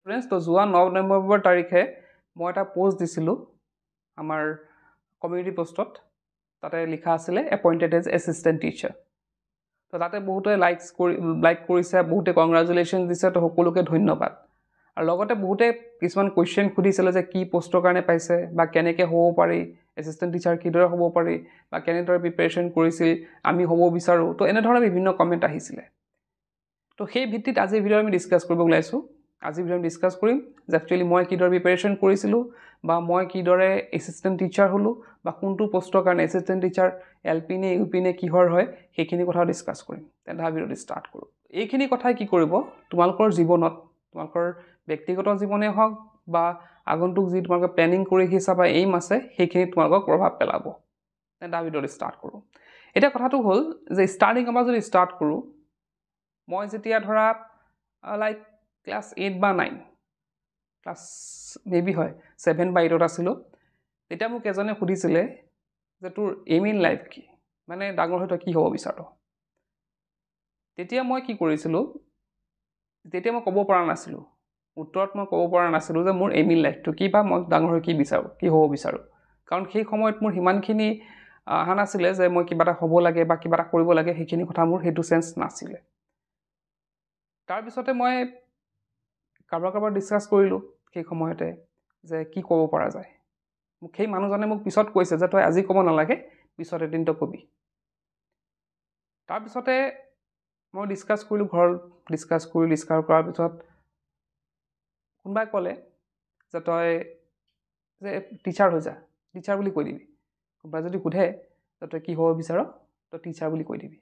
friends তো যোৱা 9 নৱেম্বৰ তাৰিখে মই এটা পোষ্ট দিছিলোঁ আমাৰ কমিউনিটি পোষ্টত তাতে লিখা আছিলে এপইণ্টেড এজ এছিষ্টেণ্ট টিচাৰ তো তাতে বহুতে লাইক কৰিছে বহুতে কংগ্ৰেচুলেশ্যন দিছে তো সকলোকে ধন্যবাদ আৰু লগতে বহুতে কিছুমান কুৱেশ্যন সুধিছিলে যে কি পোষ্টৰ কাৰণে পাইছে বা কেনেকৈ হ'ব পাৰি এছিষ্টেণ্ট টিচাৰ কিদৰে হ'ব পাৰি বা কেনেদৰে প্ৰিপেৰেশ্যন কৰিছিল আমি হ'ব বিচাৰোঁ তো এনেধৰণৰ বিভিন্ন কমেণ্ট আহিছিলে তো সেই ভিত্তিত আজি ভিডিঅ' আমি ডিছকাছ কৰিব ওলাইছোঁ আজি ভিডিঅ' আমি ডিছকাছ কৰিম যে একচুৱেলি মই কিদৰে প্ৰিপেৰেশ্যন কৰিছিলোঁ বা মই কিদৰে এছিষ্টেণ্ট টিচাৰ হ'লোঁ বা কোনটো পোষ্টৰ কাৰণে এছিষ্টেণ্ট টিচাৰ LP নে UP নে কিহৰ হয় সেইখিনি কথাও ডিছকাছ কৰিম তেন্তে ভিডিঅ'টো ষ্টাৰ্ট কৰোঁ এইখিনি কথাই কি কৰিব তোমালোকৰ জীৱনত তোমালোকৰ ব্যক্তিগত জীৱনে হওক বা আগন্তুক যি তোমালোকে প্লেনিং কৰি আহিছা বা এইম আছে সেইখিনি তোমালোকক প্ৰভাৱ পেলাব তেন্তে ভিডিঅ'টো ষ্টাৰ্ট কৰোঁ এতিয়া কথাটো হ'ল যে ষ্টাৰ্টিঙৰ পৰা যদি ষ্টাৰ্ট কৰোঁ মই যেতিয়া ধৰা লাইক ক্লাছ 8 বা 9 ক্লাছ মেবি হয় 7 বা 8ত আছিলোঁ তেতিয়া মোক এজনে সুধিছিলে যে তোৰ এইম ইন লাইফ কি মানে ডাঙৰ হৈ তই কি হ'ব বিচাৰ তেতিয়া মই কি কৰিছিলোঁ তেতিয়া মই ক'ব পৰা নাছিলোঁ উত্তৰত মই ক'ব পৰা নাছিলোঁ যে মোৰ এইম ইন লাইফটো কি বা মই ডাঙৰ হৈ কি বিচাৰোঁ কি হ'ব বিচাৰোঁ কাৰণ সেই সময়ত মোৰ সিমানখিনি অহা নাছিলে যে মই কিবা এটা হ'ব লাগে বা কিবা এটা কৰিব লাগে সেইখিনি কথা মোৰ সেইটো চেঞ্চ নাছিলে তাৰপিছতে মই কাৰোবাৰ ডিছকাছ কৰিলোঁ সেই সময়তে যে কি ক'ব পৰা যায় মোক সেই মানুহজনে মোক পিছত কৈছে যে তই আজি ক'ব নালাগে পিছত এদিন তই কবি তাৰপিছতে মই ডিছকাছ কৰিলোঁ ঘৰত ডিছকাছ কৰাৰ পিছত কোনোবাই ক'লে যে তই যে টিচাৰ হৈ যা টিচাৰ বুলি কৈ দিবি কোনোবাই যদি সোধে যে তই কি হ'ব বিচাৰ তই টিচাৰ বুলি কৈ দিবি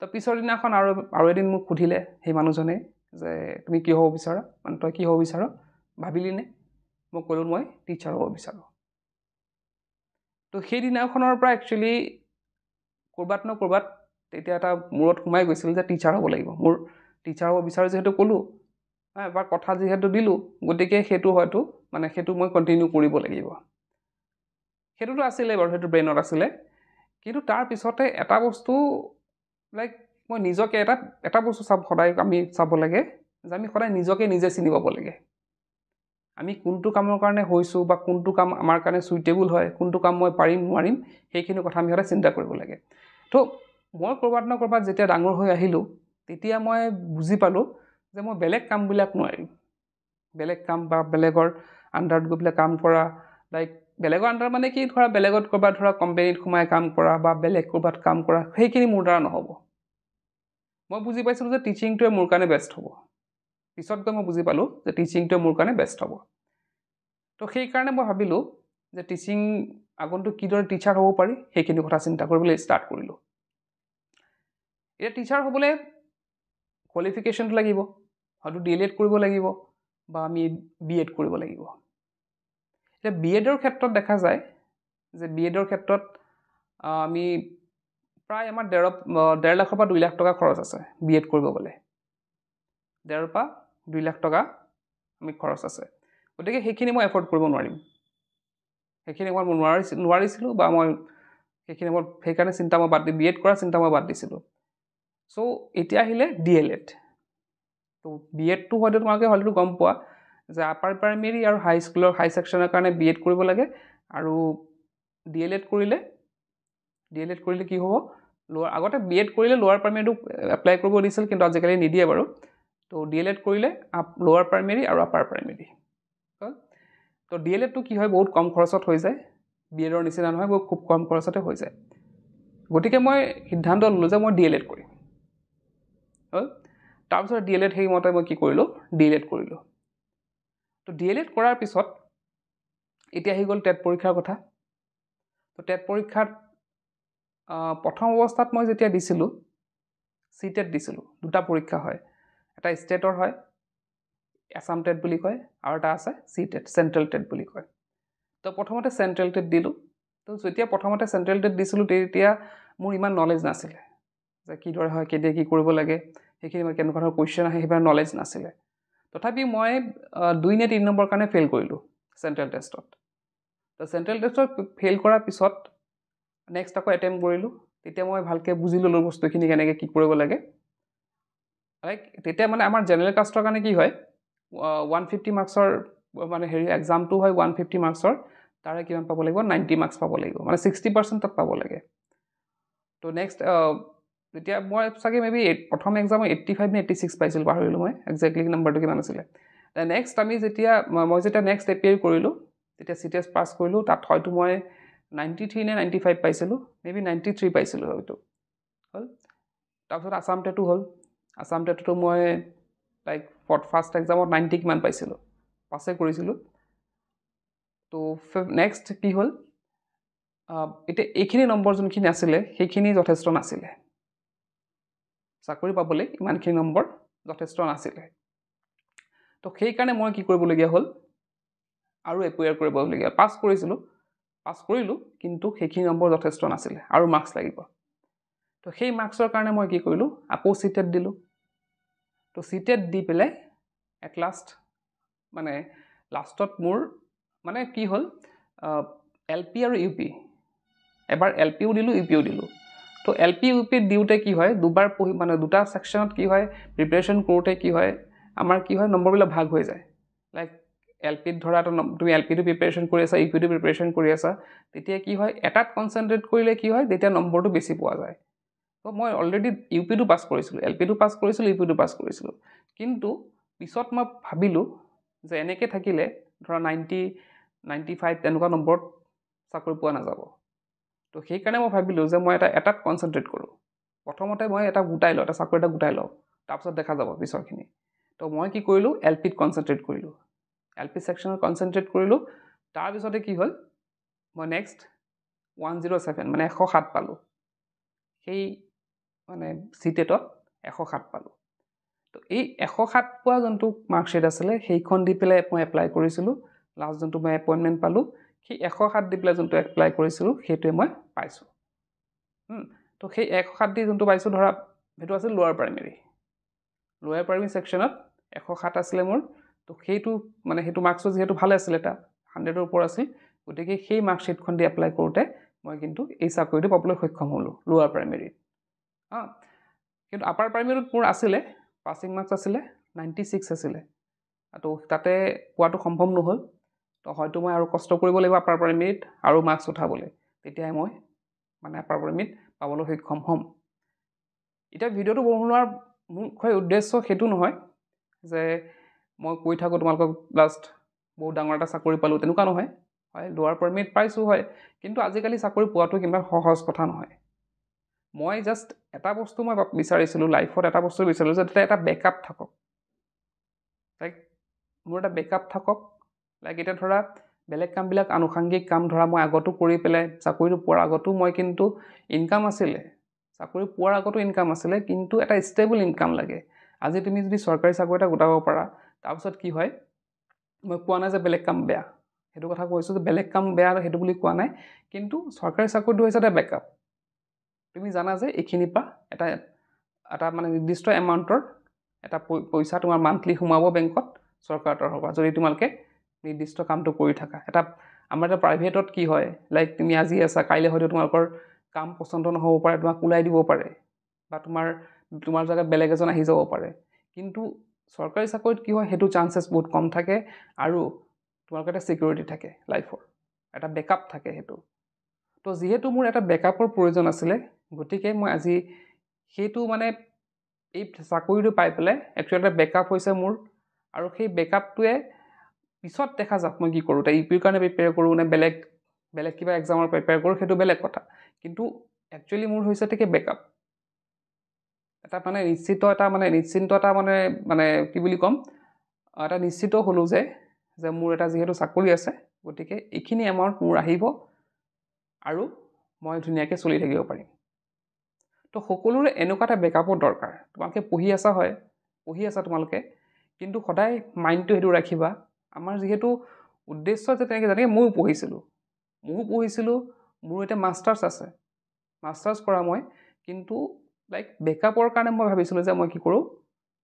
তো পিছৰ দিনাখন আৰু এদিন মোক সুধিলে সেই মানুহজনে যে তুমি কি হ'ব বিচাৰা মানে তই কি হ'ব বিচাৰ ভাবিলিনে মই ক'লোঁ মই টিচাৰ হ'ব বিচাৰোঁ তো সেই দিনাখনৰ পৰা একচুৱেলি ক'ৰবাত ন ক'ৰবাত তেতিয়া এটা মূৰত সোমাই গৈছিল যে টিচাৰ হ'ব লাগিব মোৰ টিচাৰ হ'ব বিচাৰোঁ যিহেতু ক'লোঁ এবাৰ কথা যিহেতু দিলোঁ গতিকে সেইটো হয়তো মানে সেইটো মই কণ্টিনিউ কৰিব লাগিব সেইটোতো আছিলে বাৰু সেইটো ব্ৰেইনত আছিলে কিন্তু তাৰ পিছতে এটা বস্তু লাইক মই নিজকে এটা বস্তু সদায় আমি চাব লাগে যে আমি সদায় নিজকে নিজে চিনি পাব লাগে আমি কোনটো কামৰ কাৰণে হৈছোঁ বা কোনটো কাম আমাৰ কাৰণে চুইটেবল হয় কোনটো কাম মই পাৰিম নোৱাৰিম সেইখিনি কথা আমি সদায় চিন্তা কৰিব লাগে তো মই ক'ৰবাত ন ক'ৰবাত যেতিয়া ডাঙৰ হৈ আহিলোঁ তেতিয়া মই বুজি পালোঁ যে মই বেলেগ কামবিলাক নোৱাৰিম বেলেগ কাম বা বেলেগৰ আণ্ডাৰত গৈ পেলাই কাম কৰা লাইক বেলেগৰ আণ্ডাৰ মানে কি ধৰা বেলেগত ক'ৰবাত ধৰা কোম্পানীত সোমাই কাম কৰা বা বেলেগ ক'ৰবাত কাম কৰা সেইখিনি মোৰ দ্বাৰা নহ'ব মই বুজি পাইছিলোঁ যে টিচিংটোৱে মোৰ কাৰণে বেষ্ট হ'ব পিছত গৈ মই বুজি পালোঁ যে টিচিংটোৱে মোৰ কাৰণে বেষ্ট হ'ব তো সেইকাৰণে মই ভাবিলোঁ যে টিচিং আগন্তুক কিদৰে টিচাৰ হ'ব পাৰি সেইখিনি কথা চিন্তা কৰিবলৈ ষ্টাৰ্ট কৰিলোঁ এতিয়া টিচাৰ হ'বলৈ কোৱালিফিকেশ্যনটো লাগিব হয়তো DLED কৰিব লাগিব বা আমি BEd কৰিব লাগিব এতিয়া BEdৰ ক্ষেত্ৰত দেখা যায় যে BEdৰ ক্ষেত্ৰত আমি প্ৰায় আমাৰ 1.5 লাখৰ পৰা 2 লাখ টকা খৰচ আছে BEd কৰিব গ'লে 1.5 পৰা 2 লাখ টকা আমি খৰচ আছে গতিকে সেইখিনি মই এফৰ্ড কৰিব নোৱাৰিম সেইখিনি মই নোৱাৰিছিলোঁ বা মই সেইখিনি মই সেইকাৰণে চিন্তা মই বাদ দি BEd কৰা চিন্তা মই বাদ দিছিলোঁ চ' এতিয়া আহিলে DLED তো BEdটো হয়তো তোমালোকে হয়তো গম পোৱা যে আপাৰ প্ৰাইমেৰী আৰু হাই স্কুলৰ হাই ছেকশ্যনৰ কাৰণে BEd কৰিব লাগে আৰু DLED কৰিলে কি হ'ব আগতে BEd কৰিলে লোৱাৰ প্ৰাইমেৰীটো এপ্লাই কৰিব দিছিল কিন্তু আজিকালি নিদিয়ে বাৰু তো DLED কৰিলে লোৱাৰ প্ৰাইমেৰী আৰু আপাৰ প্ৰাইমেৰী তো DLEDটো কি হয় বহুত কম খৰচত হৈ যায় BEdৰ নিচিনা নহয় বহুত খুব কম খৰচতে হৈ যায় গতিকে মই সিদ্ধান্ত ল'লোঁ যে মই DLED কৰিম তাৰপিছত DLED সেইমতে মই কি কৰিলোঁ DLED কৰিলোঁ তো DLED কৰাৰ পিছত এতিয়া আহি গ'ল টেট পৰীক্ষাৰ কথা তো টেট পৰীক্ষাত প্ৰথম অৱস্থাত মই যেতিয়া দিছিলোঁ CTET দিছিলোঁ দুটা পৰীক্ষা হয় এটা ষ্টেটৰ হয় আছাম টেট বুলি কয় আৰু এটা আছে CTET চেণ্ট্ৰেল টেট বুলি কয় তো প্ৰথমতে চেণ্ট্ৰেল টেট দিলোঁ তো যেতিয়া প্ৰথমতে চেণ্ট্ৰেল টেট দিছিলোঁ তেতিয়া মোৰ ইমান নলেজ নাছিলে যে কিদৰে হয় কেতিয়া কি কৰিব লাগে সেইখিনি মই কেনেকুৱা ধৰণৰ কুৱেশ্যন আহে সেইবিলাক নলেজ নাছিলে তথাপি মই 2 নে 3 নম্বৰ কাৰণে ফেইল কৰিলোঁ চেণ্ট্ৰেল টেষ্টত তো চেণ্ট্ৰেল টেষ্টত ফেইল কৰাৰ পিছত নেক্সট আকৌ এটেম্প কৰিলোঁ তেতিয়া মই ভালকৈ বুজি ল'লোঁ বস্তুখিনি কেনেকৈ কি কৰিব লাগে লাইক তেতিয়া মানে আমাৰ জেনেৰেল কাষ্টৰ কাৰণে কি হয় 150 মাৰ্কছৰ মানে হেৰি এক্সামটো হয় 150 মাৰ্কছৰ তাৰে কিমান পাব লাগিব 90 মাৰ্কছ পাব লাগিব মানে 60% তাত পাব লাগে তো নেক্সট যেতিয়া মই চাগে মেবি প্ৰথম এক্সামত 85 নে 86 পাইছিলোঁ পাহৰিলোঁ মই একজেক্টলি নাম্বাৰটো কিমান আছিলে নেক্সট আমি যেতিয়া মই যেতিয়া নেক্সট এপিয়াৰ কৰিলোঁ তেতিয়া CTS পাছ কৰিলোঁ তাত হয়তো মই 93 নে 95 পাইছিলোঁ মেবি 93 পাইছিলোঁ হয়তো হ'ল তাৰপিছত আছাম টেটো হ'ল আছাম টেটোটো মই লাইক ফাৰ্ষ্ট এক্সামত 90 কিমান পাইছিলোঁ পাছে কৰিছিলোঁ তো নেক্সট কি হ'ল এতিয়া এইখিনি নম্বৰ যোনখিনি আছিলে সেইখিনি যথেষ্ট নাছিলে চাকৰি পাবলৈ ইমানখিনি নম্বৰ যথেষ্ট নাছিলে তো সেইকাৰণে মই কি কৰিবলগীয়া হ'ল আৰু এপিয়াৰ কৰিবলগীয়া পাছ কৰিলোঁ কিন্তু সেইখিনি নম্বৰ যথেষ্ট নাছিলে আৰু মাৰ্কছ লাগিব তো সেই মাৰ্কছৰ কাৰণে মই কি কৰিলোঁ আকৌ CTET দিলোঁ তো CTET দি পেলাই এট লাষ্ট মানে লাষ্টত মোৰ মানে কি হ'ল LP আৰু UP এবাৰ LPও দিলোঁ UPও দিলোঁ তো LP UP দিওঁতে কি হয় দুবাৰ পঢ়ি মানে দুটা ছেকশ্যনত কি হয় প্ৰিপাৰেশ্যন কৰোঁতে কি হয় আমাৰ কি হয় নম্বৰবিলাক ভাগ হৈ যায় লাইক LPত ধৰা তুমি LPটো প্ৰিপাৰেশ্যন কৰি আছা UPটো প্ৰিপাৰেশ্যন কৰি আছা তেতিয়া কি হয় এটাত কনচেনট্ৰেট কৰিলে কি হয় তেতিয়া নম্বৰটো বেছি পোৱা যায় তো মই অলৰেডি UPটো পাছ কৰিছিলোঁ LPটো পাছ কৰিছিলোঁ UPটো পাছ কৰিছিলোঁ কিন্তু পিছত মই ভাবিলোঁ যে এনেকৈ থাকিলে ধৰা 90 95 তেনেকুৱা নম্বৰত চাকৰি পোৱা নাযাব তো সেইকাৰণে মই ভাবিলোঁ যে মই এটাত কনচেনট্ৰেট কৰোঁ প্ৰথমতে মই এটা চাকৰি এটা গোটাই লওঁ তাৰপিছত দেখা যাব পিছৰখিনি তো মই কি কৰিলোঁ LPত কনচেনট্ৰেট কৰিলোঁ LP ছেকশ্যনত কনচেনট্ৰেট কৰিলোঁ তাৰপিছতে কি হ'ল মই নেক্সট 107 মানে 107 পালোঁ সেই মানে CTETত 107 পালোঁ তো এই 107 পোৱা যোনটো মাৰ্কশ্বিট আছিলে সেইখন দি পেলাই মই এপ্লাই কৰিছিলোঁ লাষ্ট যোনটো মই এপইণ্টমেণ্ট পালোঁ সেই 107 দি পেলাই যোনটো এপ্লাই কৰিছিলোঁ সেইটোৱে মই পাইছোঁ তো সেই 107 দি যোনটো পাইছোঁ ধৰা সেইটো আছিল লোৱাৰ প্ৰাইমেৰী ছেকশ্যনত 107 আছিলে মোৰ তো সেইটো মানে সেইটো মাৰ্কছটো যিহেতু ভালে আছিলে এটা 100ৰ ওপৰত আছিল গতিকে সেই মাৰ্কশ্বিটখন দি এপ্লাই কৰোঁতে মই কিন্তু এই চাকৰিটো পাবলৈ সক্ষম হ'লোঁ লোৱাৰ প্ৰাইমেৰীত কিন্তু আপাৰ প্ৰাইমেৰীত মোৰ আছিলে পাছিং মাৰ্কছ আছিলে 96 আছিলে তো তাতে পোৱাটো সম্ভৱ নহ'ল তো হয়তো মই আৰু কষ্ট কৰিব লাগিব আপাৰ প্ৰাইমেৰীত আৰু মাৰ্কছ উঠাবলৈ তেতিয়াই মই মানে আপাৰ প্ৰাইমেৰীত পাবলৈ সক্ষম হ'ম এতিয়া ভিডিঅ'টো বনোৱাৰ মুখ্য উদ্দেশ্য সেইটো নহয় যে মই কৈ থাকোঁ তোমালোকক লাষ্ট বহুত ডাঙৰ এটা চাকৰি পালোঁ তেনেকুৱা নহয় হয় লোৱাৰ প্ৰাইমেৰীত পাইছোঁ হয় কিন্তু আজিকালি চাকৰি পোৱাটো কিমান সহজ কথা নহয় মই জাষ্ট এটা বস্তু মই বিচাৰিছিলোঁ লাইফত এটা বস্তু বিচাৰিলোঁ যে এটা বেকআপ থাকক লাইক মোৰ এটা বেকআপ থাকক লাইক এতিয়া ধৰা বেলেগ কামবিলাক আনুষাংগিক কাম ধৰা মই আগতো কৰি পেলাই চাকৰিটো পোৱাৰ আগতো মই কিন্তু ইনকাম আছিলে চাকৰি পোৱাৰ আগতো ইনকাম আছিলে কিন্তু এটা ষ্টেবল ইনকাম লাগে আজি তুমি যদি চৰকাৰী চাকৰি এটা গোটাব পাৰা তাৰপিছত কি হয় মই কোৱা নাই যে বেলেগ কাম বেয়া সেইটো কথা কৈছোঁ যে বেলেগ কাম বেয়া সেইটো বুলি কোৱা নাই কিন্তু চৰকাৰী চাকৰিটো হৈছে এটা বেকআপ তুমি জানা যে এইখিনিৰ পৰা এটা মানে নিৰ্দিষ্ট এমাউণ্টৰ এটা পইচা তোমাৰ মান্থলি সোমাব বেংকত চৰকাৰৰ তৰফৰ পৰা যদি তোমালোকে নিৰ্দিষ্ট কামটো কৰি থাকা এটা আমাৰ এটা প্ৰাইভেটত কি হয় লাইক তুমি আজি আছা কাইলৈ হয়তো তোমালোকৰ কাম পচন্দ নহ'ব পাৰে তোমাক ওলাই দিব পাৰে বা তোমাৰ জেগাত বেলেগ এজন আহি যাব পাৰে কিন্তু চৰকাৰী চাকৰিত কি হয় সেইটো চান্সেছ বহুত কম থাকে আৰু তোমালোকৰ এটা ছিকিউৰিটি থাকে লাইফৰ এটা বেকআপ থাকে সেইটো তো যিহেতু মোৰ এটা বেকআপৰ প্ৰয়োজন আছিলে গতিকে মই আজি সেইটো মানে এই চাকৰিটো পাই পেলাই একচুৱেলি এটা বেকআপ হৈছে মোৰ আৰু সেই বেকআপটোৱে পিছত দেখা যাওক মই কি কৰোঁ ইউপিৰ কাৰণে প্ৰিপেয়াৰ কৰোঁ নে বেলেগ কিবা এক্সামৰ প্ৰিপেয়াৰ কৰোঁ সেইটো বেলেগ কথা কিন্তু একচুৱেলি মোৰ হৈছে ঠিক বেকআপ এটা মানে নিশ্চিন্ত এটা মানে কি বুলি ক'ম এটা নিশ্চিত হ'লোঁ যে মোৰ এটা যিহেতু চাকৰি আছে গতিকে এইখিনি এমাউণ্ট মোৰ আহিব আৰু মই ধুনীয়াকৈ চলি থাকিব পাৰিম তো সকলোৰে এনেকুৱা এটা বেকআপৰ দৰকাৰ তোমালোকে পঢ়ি আছা তোমালোকে কিন্তু সদায় মাইণ্ডটো সেইটো ৰাখিবা আমাৰ যিহেতু উদ্দেশ্য যে তেনেকৈ যেনেকৈ ময়ো পঢ়িছিলোঁ মোৰ এতিয়া মাষ্টাৰ্ছ আছে মাষ্টাৰ্ছ কৰা মই কিন্তু লাইক বেকআপৰ কাৰণে মই ভাবিছিলোঁ যে মই কি কৰোঁ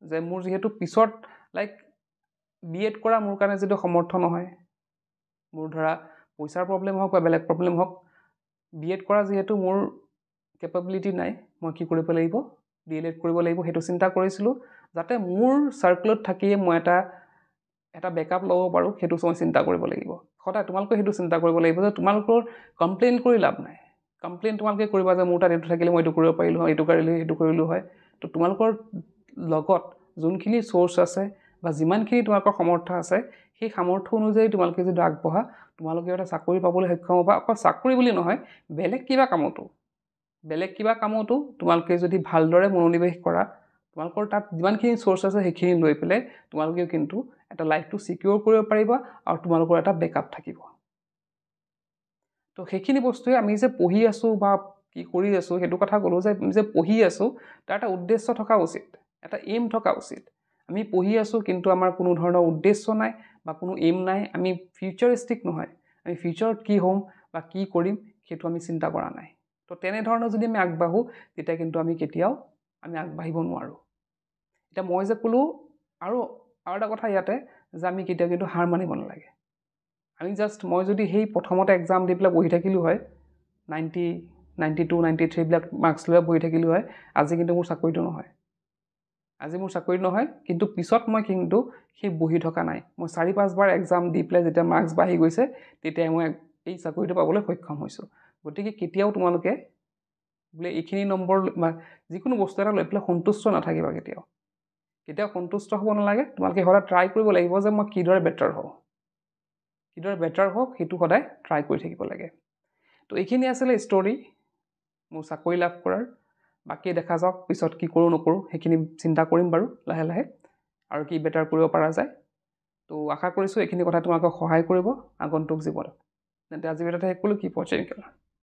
যে মোৰ যিহেতু পিছত লাইক BEd কৰা মোৰ কাৰণে যিটো সমৰ্থ নহয় মোৰ ধৰা পইচাৰ প্ৰব্লেম হওক বা বেলেগ প্ৰব্লেম হওক BEd কৰা যিহেতু মোৰ কেপাবিলিটি নাই মই কি কৰিব লাগিব DLED কৰিব লাগিব সেইটো চিন্তা কৰিছিলোঁ যাতে মোৰ চাৰ্কেলত থাকিয়ে মই এটা এটা বেকআপ ল'ব পাৰোঁ সেইটো মই চিন্তা কৰিব লাগিব সদায় তোমালোকে সেইটো চিন্তা কৰিব লাগিব যে তোমালোকৰ কমপ্লেইন কৰি লাভ নাই কমপ্লেইন তোমালোকে কৰিবা যে মোৰ তাত এইটো থাকিলে মই এইটো কৰিব পাৰিলোঁ হয় এইটো কৰিলোঁ সেইটো কৰিলোঁ হয় তো তোমালোকৰ লগত যোনখিনি চ'ৰ্চ আছে বা যিমানখিনি তোমালোকৰ সামৰ্থ্য আছে সেই সামৰ্থ্য অনুযায়ী তোমালোকে যদি আগবঢ়া তোমালোকে এটা চাকৰি পাবলৈ সক্ষম হ'বা অকল চাকৰি বুলি নহয় বেলেগ কিবা কামতো তোমালোকে যদি ভালদৰে মনোনিৱেশ কৰা তোমালোকৰ তাত যিমানখিনি চ'ৰ্চ আছে সেইখিনি লৈ পেলাই তোমালোকেও কিন্তু এটা লাইফটো চিকিউৰ কৰিব পাৰিবা আৰু তোমালোকৰ এটা বেকআপ থাকিব তো সেইখিনি বস্তুৱে আমি যে পঢ়ি আছোঁ বা কি কৰি আছোঁ সেইটো কথা ক'লোঁ যে আমি যে পঢ়ি আছোঁ তাৰ এটা উদ্দেশ্য থকা উচিত এটা এইম থকা উচিত আমি পঢ়ি আছোঁ কিন্তু আমাৰ কোনো ধৰণৰ উদ্দেশ্য নাই বা কোনো এইম নাই আমি ফিউচাৰিষ্টিক নহয় আমি ফিউচাৰত কি হ'ম বা কি কৰিম সেইটো আমি চিন্তা কৰা নাই তো তেনেধৰণৰ যদি আমি আগবাঢ়োঁ তেতিয়া কিন্তু আমি কেতিয়াও আগবাঢ়িব নোৱাৰোঁ এতিয়া মই যে ক'লোঁ আৰু এটা কথা ইয়াতে যে আমি কেতিয়াও কিন্তু হাৰ মানিব নালাগে আমি জাষ্ট মই যদি সেই প্ৰথমতে এক্সাম দি পেলাই বহি থাকিলোঁ হয় 90, 92, 93 বিলাক মাৰ্কছ লৈ বহি থাকিলোঁ হয় আজি কিন্তু মোৰ চাকৰিটো নহয় কিন্তু পিছত মই কিন্তু সেই বহি থকা নাই মই 4-5 বাৰ এক্সাম দি পেলাই যেতিয়া মাৰ্কছ বাঢ়ি গৈছে তেতিয়া মই এই চাকৰিটো পাবলৈ সক্ষম হৈছোঁ গতিকে কেতিয়াও তোমালোকে বোলে এইখিনি নম্বৰ যিকোনো বস্তু এটা লৈ পেলাই সন্তুষ্ট নাথাকিবা কেতিয়াও সন্তুষ্ট হ'ব নালাগে তোমালোকে সদায় ট্ৰাই কৰিব লাগিব যে মই কিদৰে বেটাৰ হওক সেইটো সদায় ট্ৰাই কৰি থাকিব লাগে তো এইখিনি আছিলে ষ্টৰি মোৰ চাকৰি লাভ কৰাৰ বাকী দেখা যাওক পিছত কি কৰোঁ নকৰোঁ সেইখিনি চিন্তা কৰিম বাৰু লাহে লাহে আৰু কি বেটাৰ কৰিব পৰা যায় তো আশা কৰিছোঁ এইখিনি কথা তোমালোকক সহায় কৰিব আগন্তুক জীৱনত তেন্তে আজি ভিডিঅ'তে শেষ কৰিলোঁ কি পঢ়িছে